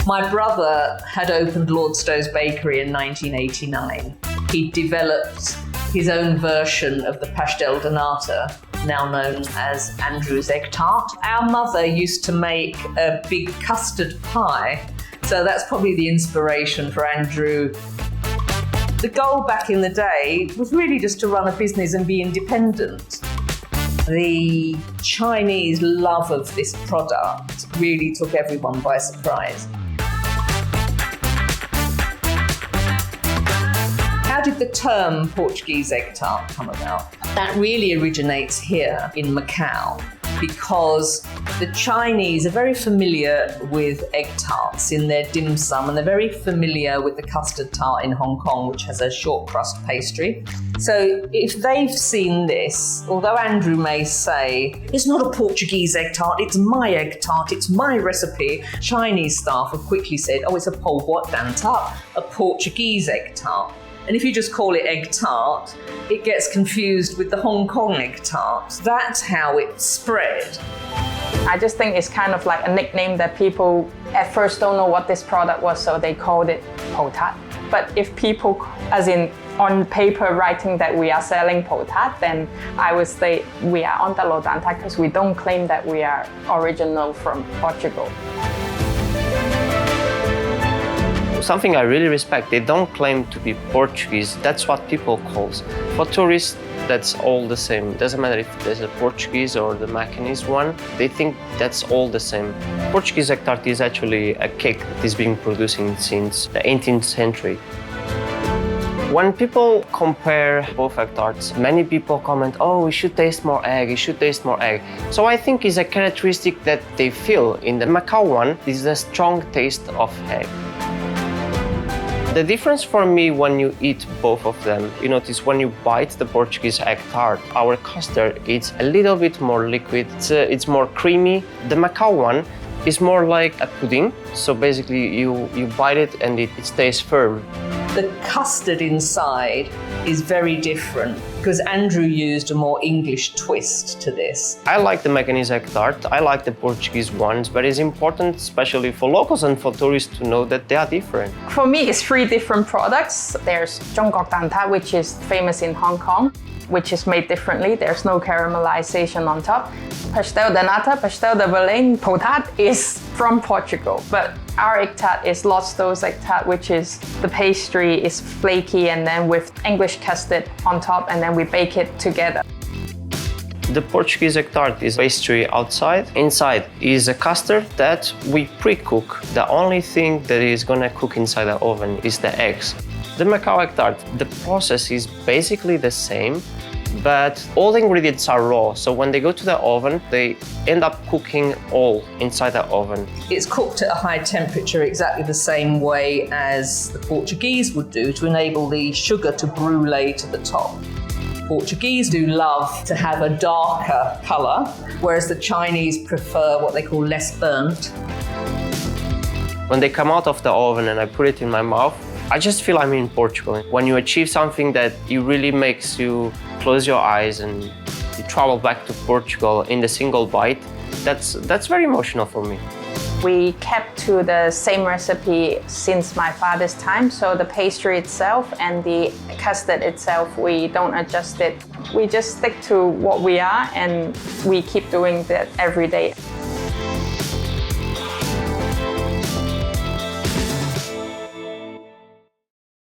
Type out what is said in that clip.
My brother had opened Lord Stowe's Bakery in 1989. He developed his own version of the pastel de nata, now known as Andrew's egg tart. Our mother used to make a big custard pie, so that's probably the inspiration for Andrew. The goal back in the day was really just to run a business and be independent. The Chinese love of this product really took everyone by surprise. How did the term Portuguese egg tart come about? That really originates here in Macao because the Chinese are very familiar with egg tarts in their dim sum, and they're very familiar with the custard tart in Hong Kong, which has a short crust pastry. So if they've seen this, although Andrew may say, it's not a Portuguese egg tart, it's my egg tart, it's my recipe, Chinese staff have quickly said, oh, it's a pol pot dan tart, a Portuguese egg tart. And if you just call it egg tart, it gets confused with the Hong Kong egg tart. That's how it spread. I just think it's kind of like a nickname that people at first don't know what this product was, so they called it pol tart. But if people, as in on paper writing that we are selling pol tart, then I would say we are on the low dan tart because we don't claim that we are original from Portugal. Something I really respect, they don't claim to be Portuguese. That's what people call. For tourists, that's all the same. Doesn't matter if there's a Portuguese or the Macanese one, they think that's all the same. Portuguese egg tart is actually a cake that is being produced since the 18th century. When people compare both egg tarts, many people comment, oh, it should taste more egg, it should taste more egg. So I think it's a characteristic that they feel. In the Macao one, is the strong taste of egg. The difference for me when you eat both of them, you notice when you bite the Portuguese egg tart, our custard is a little bit more liquid, it's more creamy. The Macao one is more like a pudding, so basically you bite it and it stays firm. The custard inside is very different because Andrew used a more English twist to this. I like the Macanese egg tart, I like the Portuguese ones, but it's important, especially for locals and for tourists, to know that they are different. For me, it's 3 different products. There's Zhongkok dan tat, which is famous in Hong Kong, which is made differently. There's no caramelization on top. Pastel de nata, pastel de Belém, pol tart is from Portugal, but our egg tart is Lord Stowe's egg tart, which is the pastry is flaky and then with English custard on top, and then we bake it together. The Portuguese egg tart is pastry outside. Inside is a custard that we pre-cook. The only thing that is gonna cook inside the oven is the eggs. The Macao egg tart, the process is basically the same, but all the ingredients are raw. So when they go to the oven, they end up cooking all inside the oven. It's cooked at a high temperature exactly the same way as the Portuguese would do to enable the sugar to brûler to the top. Portuguese do love to have a darker colour, whereas the Chinese prefer what they call less burnt. When they come out of the oven and I put it in my mouth, I just feel I'm in Portugal. When you achieve something that it really makes you close your eyes and you travel back to Portugal in the single bite, that's very emotional for me. We kept to the same recipe since my father's time, so the pastry itself and the custard itself, we don't adjust it. We just stick to what we are and we keep doing that every day.